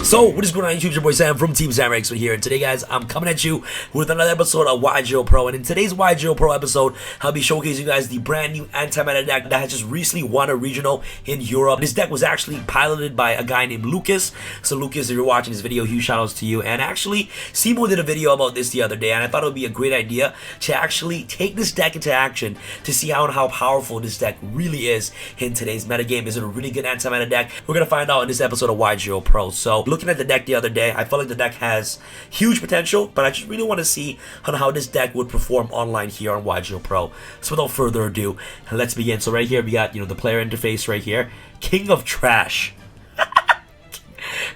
So, what is going on YouTube? Your boy Sam from Team SamRX here, and today guys, I'm coming at you with another episode of YGOPro, and in today's YGOPro episode, I'll be showcasing you guys the brand new anti-meta deck that has just recently won a regional in Europe. This deck was actually piloted by a guy named Lucas. So Lucas, if you're watching this video, huge shoutouts to you. And actually, Simo did a video about this the other day, and I thought it would be a great idea to actually take this deck into action to see how powerful this deck really is in today's metagame. Is it a really good anti-meta deck? We're going to find out in this episode of YGOPro. So, looking at the deck the other day, I felt like the deck has huge potential, but I just really want to see how this deck would perform online here on YGOPro. So without further ado, let's begin. So right here we got, the player interface right here. King of Trash.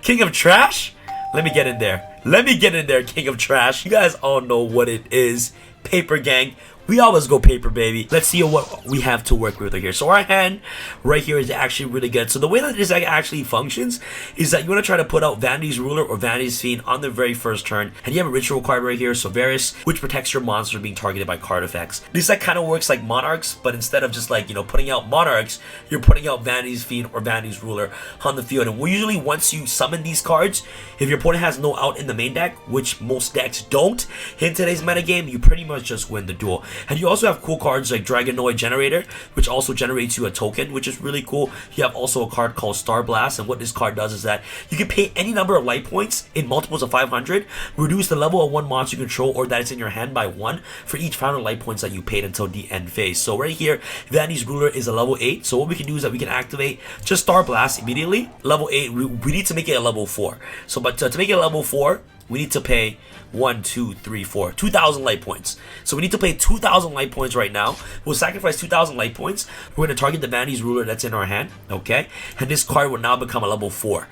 King of Trash? Let me get in there. Let me get in there, King of Trash. You guys all know what it is. Paper gang. We always go paper, baby. Let's see what we have to work with here. So our hand right here is actually really good. So the way that this deck actually functions is that you want to try to put out Vanity's Ruler or Vanity's Fiend on the very first turn. And you have a ritual card right here, Severus, which protects your monster being targeted by card effects. This deck kind of works like Monarchs, but instead of just like, putting out Monarchs, you're putting out Vanity's Fiend or Vanity's Ruler on the field. And usually once you summon these cards, if your opponent has no out in the main deck, which most decks don't, in today's metagame, you pretty much just win the duel. And you also have cool cards like Dragonoid Generator, which also generates you a token, which is really cool. You have also a card called Star Blast, and what this card does is that you can pay any number of life points in multiples of 500, reduce the level of one monster you control or that is in your hand by 1 for each round of life points that you paid until the end phase. So right here, Vanity's Ruler is a level 8, so what we can do is that we can activate just Star Blast immediately. Level 8, we need to make it a level 4. So, but to make it a level 4, we need to pay 2,000 light points. So we need to pay 2,000 light points right now. We'll sacrifice 2,000 light points. We're going to target the Vanity's Ruler that's in our hand, okay? And this card will now become a level 4,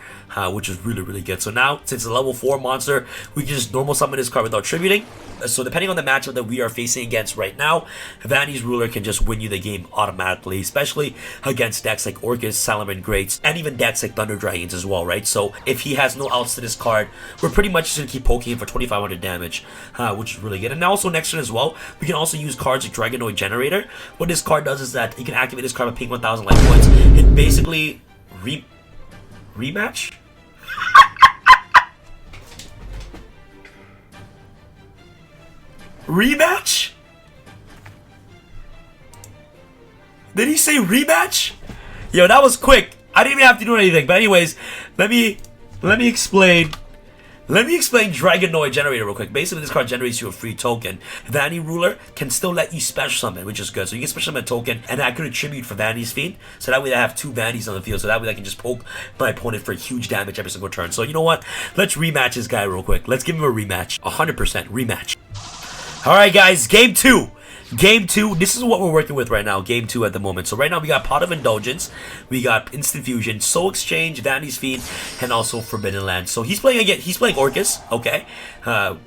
which is really, really good. So now, since it's a level 4 monster, we can just normal summon this card without tributing. So depending on the matchup that we are facing against right now, Vanity's Ruler can just win you the game automatically, especially against decks like Orcus, Salaman Greats, and even decks like Thunder Dragons as well, right? So if he has no outs to this card, we're pretty much just going to keep poking him for 2,500 damage, which is really good. And now also next turn as well, we can also use cards like Dragonoid Generator. What this card does is that you can activate this card by paying 1,000 life points. It basically rematch? Rematch? Did he say rematch? Yo, that was quick. I didn't even have to do anything. But anyways, let me explain. Let me explain Dragonoid Generator real quick. Basically, this card generates you a free token. Vanity Ruler can still let you special summon, which is good. So you can special summon a token, and I could attribute for Vanity's Fiend. So that way I have 2 Vanities on the field. So that way I can just poke my opponent for huge damage every single turn. So you know what? Let's rematch this guy real quick. Let's give him a rematch. 100% rematch. Alright guys, game 2. Game 2, this is what we're working with right now, game 2 at the moment. So right now we got Pot of Indulgence, we got Instant Fusion, Soul Exchange, Vanity's Fiend, and also Forbidden Lands. So he's playing Orcus, okay.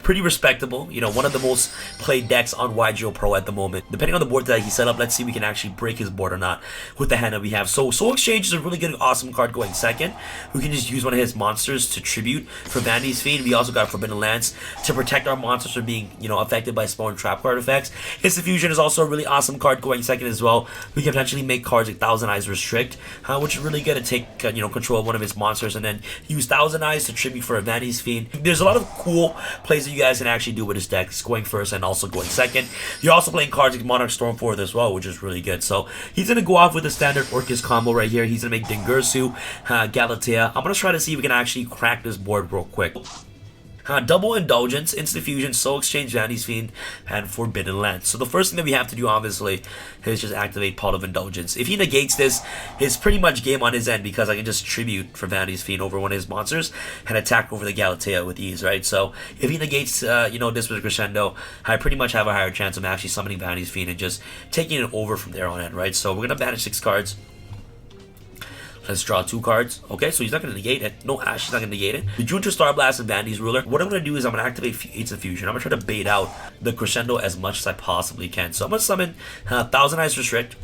Pretty respectable, one of the most played decks on YGOPro at the moment. Depending on the board that he set up, let's see if we can actually break his board or not with the hand that we have. So Soul Exchange is a really good, awesome card going second. We can just use one of his monsters to tribute for Vanity's Fiend. We also got Forbidden Lands to protect our monsters from being, affected by spell and trap card effects. Instant Fusion is also a really awesome card going second as well. We can potentially make cards like Thousand Eyes Restrict, which is really good to take control of one of his monsters and then use Thousand Eyes to tribute for a Vanity's Fiend. There's a lot of cool plays that you guys can actually do with his deck, going first and also going second. You're also playing cards like Monarch Stormforth as well, which is really good. So he's gonna go off with the standard Orcus combo right here. He's gonna make Dingirsu, Galatea. I'm gonna try to see if we can actually crack this board real quick. Double Indulgence, Instant Fusion, Soul Exchange, Vanity's Fiend, and Forbidden Lands. So the first thing that we have to do, obviously, is just activate Pot of Indulgence. If he negates this, it's pretty much game on his end because I can just tribute for Vanity's Fiend over one of his monsters and attack over the Galatea with ease, right? So if he negates, this with Crescendo, I pretty much have a higher chance of actually summoning Vanity's Fiend and just taking it over from there on in, right? So we're gonna banish 6 cards. Let's draw 2 cards. Okay, so he's not going to negate it. No, Ash is not going to negate it. The Junta Star Blast and Vanity's Ruler. What I'm going to do is I'm going to activate Instant Fusion. I'm going to try to bait out the Crescendo as much as I possibly can. So I'm going to summon Thousand Eyes Restrict.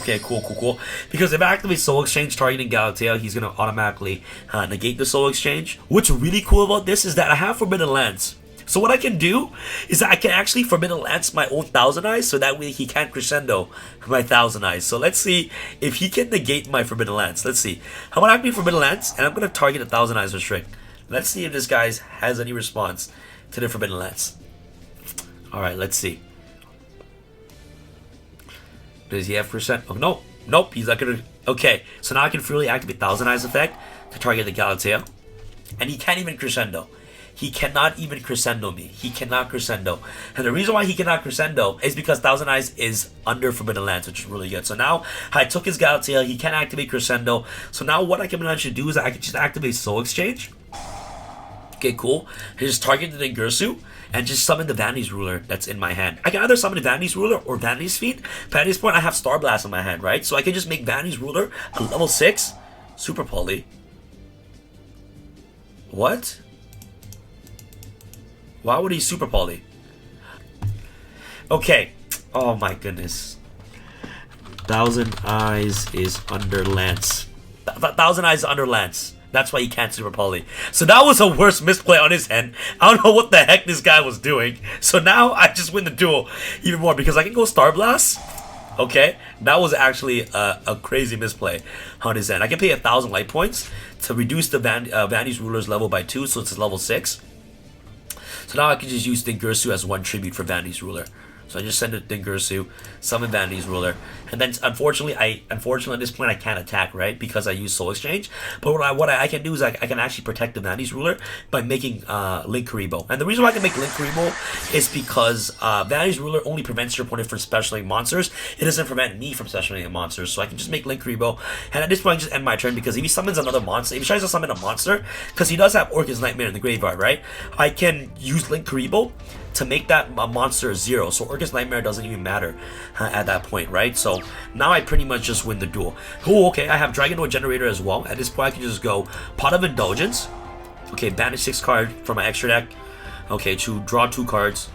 Okay, cool. Because if I activate Soul Exchange targeting Galatea, he's going to automatically negate the Soul Exchange. What's really cool about this is that I have Forbidden Lands. So what I can do is that I can actually Forbidden Lance my own Thousand Eyes, so that way he can't Crescendo my Thousand Eyes. So let's see if he can negate my Forbidden Lance. Let's see. I'm going to activate Forbidden Lance, and I'm going to target a Thousand Eyes Restrict. Let's see if this guy has any response to the Forbidden Lance. Alright, let's see. Does he have percent? Oh, no. Nope, he's not gonna... Okay, so now I can freely activate Thousand Eyes effect to target the Galatea. And he can't even crescendo. He cannot even crescendo me. He cannot crescendo. And the reason why he cannot crescendo is because Thousand Eyes is under Forbidden Lance, which is really good. So now I took his Galatea. He can't activate crescendo. So now what I can actually do is I can just activate Soul Exchange. Okay, cool. I just target the Dengursu and just summon the Vanity's Ruler that's in my hand. I can either summon the Vanity's Ruler or Vanity's Fiend. But at this point, I have Star Blast in my hand, right? So I can just make Vanity's Ruler a level 6 Super Poly. What? Why would he Super Poly? Okay. Oh my goodness. Thousand Eyes is under Lance. Thousand Eyes is under Lance. That's why he can't Super Poly. So that was a worse misplay on his end. I don't know what the heck this guy was doing. So now I just win the duel even more because I can go Star Blast. Okay, that was actually a crazy misplay on his end. I can pay 1,000 light points to reduce the Vanity's Ruler's level by 2, so it's level 6. So now I can just use Dengursu as 1 tribute for Vanity's Ruler. So I just send it Dengursu, summon Vanity's Ruler, and then unfortunately at this point I can't attack, right? Because I use Soul Exchange. But what I can do is I can actually protect the Vanity's Ruler by making Link Karibo. And the reason why I can make Link Karibo is because Vanity's Ruler only prevents your opponent from specialing monsters. It doesn't prevent me from specialing monsters. So I can just make Link Karibo, and at this point I just end my turn because if he summons another monster, if he tries to summon a monster, because he does have Orchid's Nightmare in the graveyard, right? I can use Link Karibo to make that monster 0, so Orchid's Nightmare doesn't even matter at that point, right? So now I pretty much just win the duel. Oh, okay, I have Dragonoid Generator as well. At this point I can just go Pot of Indulgence. Okay, banish 6 cards from my extra deck. Okay, to draw 2 cards.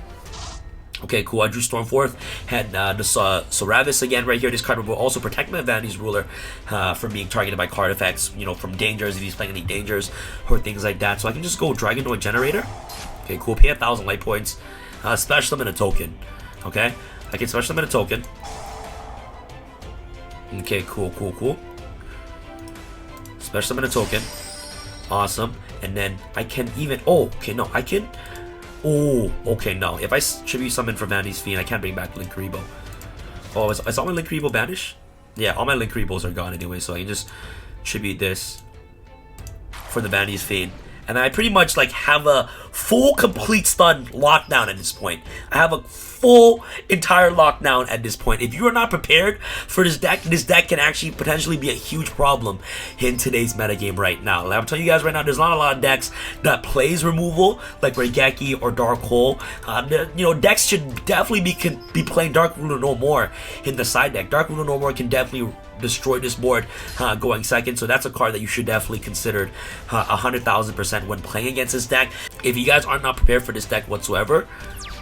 Okay, cool. I drew Stormforth and the Soravis again right here. This card will also protect my Vanity's Ruler from being targeted by card effects, you know, from dangers if he's playing any dangers or things like that. So I can just go Dragonoid Generator. Okay, cool. Pay 1,000 light points. Special summon a token. Okay, I can special summon a token. Okay, cool. Special summon a token. Awesome. And then I can even... Oh, okay, no. I can... Oh, okay, no. If I tribute summon for Vanity's Fiend, I can't bring back Link Karibo. Oh, is all my Link Karibo banished? Yeah, all my Link Karibos are gone anyway, so I can just tribute this for the Vanity's Fiend. And I pretty much like have a full complete stun lockdown at this point. I have a full entire lockdown at this point. If you are not prepared for this deck can actually potentially be a huge problem in today's metagame right now. Like I'm telling you guys right now, there's not a lot of decks that plays removal like Raigeki or Dark Hole. You know, decks should definitely be playing Dark Ruler No More in the side deck. Dark Ruler No More can definitely destroy this board going second, so that's a card that you should definitely consider 100,000% when playing against this deck. If you guys are not prepared for this deck whatsoever,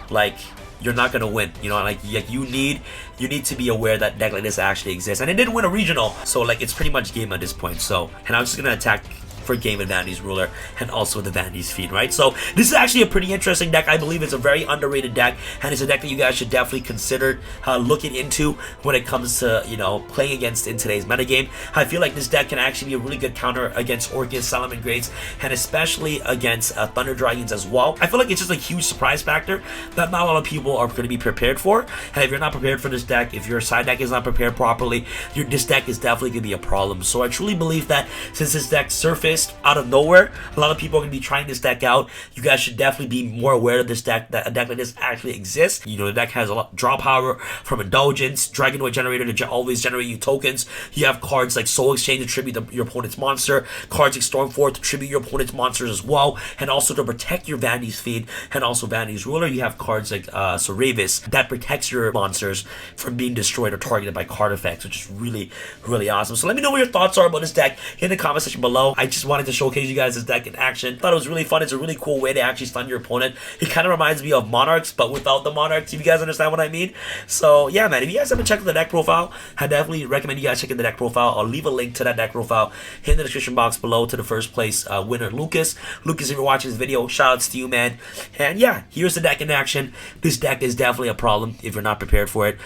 like, you're not gonna win. You know, like you need to be aware that deck like this actually exists, and it did win a regional, so like it's pretty much game at this point. So, and I'm just gonna attack for game with Vanity's Ruler and also the Vanity's Fiend, right? So this is actually a pretty interesting deck. I believe it's a very underrated deck, and it's a deck that you guys should definitely consider looking into when it comes to, you know, playing against in today's metagame. I feel like this deck can actually be a really good counter against Orchid, Salamangreats, and especially against Thunder Dragons as well. I feel like it's just a huge surprise factor that not a lot of people are going to be prepared for, and if you're not prepared for this deck, if your side deck is not prepared properly, this deck is definitely going to be a problem. So I truly believe that since this deck surfaced out of nowhere, a lot of people are going to be trying this deck out. You guys should definitely be more aware of this deck, that a deck like this actually exists. You know, the deck has a lot of draw power from Indulgence, Dragonoid Generator to always generate you tokens. You have cards like Soul Exchange to tribute your opponent's monster, cards like Stormforth to tribute your opponent's monsters as well, and also to protect your Vanity's Fiend and also Vanity's Ruler. You have cards like Soravis that protects your monsters from being destroyed or targeted by card effects, which is really, really awesome. So let me know what your thoughts are about this deck in the comment section below. I just wanted to showcase you guys this deck in action. Thought it was really fun. It's a really cool way to actually stun your opponent. It kind of reminds me of Monarchs, but without the Monarchs, if you guys understand what I mean. So yeah, man, if you guys haven't checked the deck profile, I definitely recommend you guys checking the deck profile. I'll leave a link to that deck profile in the description box below to the first place winner, Lucas. Lucas, if you're watching this video, shout outs to you, man. And yeah, here's the deck in action. This deck is definitely a problem if you're not prepared for it.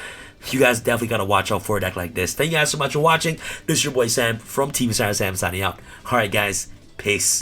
You guys definitely gotta watch out for a deck like this. Thank you guys so much for watching. This is your boy Sam from Team Sam signing out. Alright guys, peace.